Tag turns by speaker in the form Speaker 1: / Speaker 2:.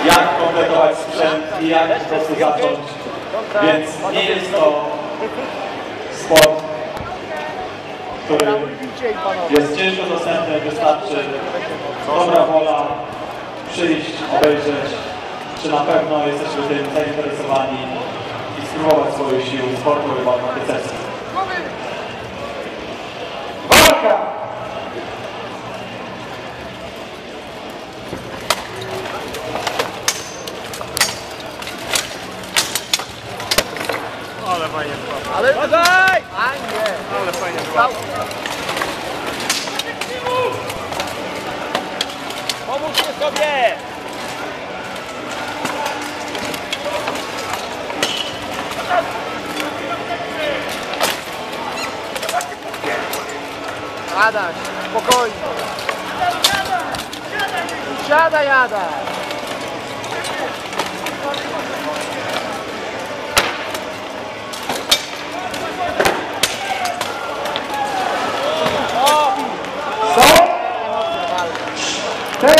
Speaker 1: jak kompletować sprzęt i jak po prostu zacząć. Więc nie jest to sport, który jest ciężko dostępny, wystarczy dobra wola, przyjść, obejrzeć, czy na pewno jesteśmy tym zainteresowani i spróbować swoich sił w sportu rybakowo-rycerskim. Walka!
Speaker 2: Ale fajnie było.
Speaker 3: Ale daj! A nie!
Speaker 2: Ale fajnie było.
Speaker 3: Pomóżcie sobie! Adaś, spokojnie. Siadaj, Adaś.
Speaker 1: Są?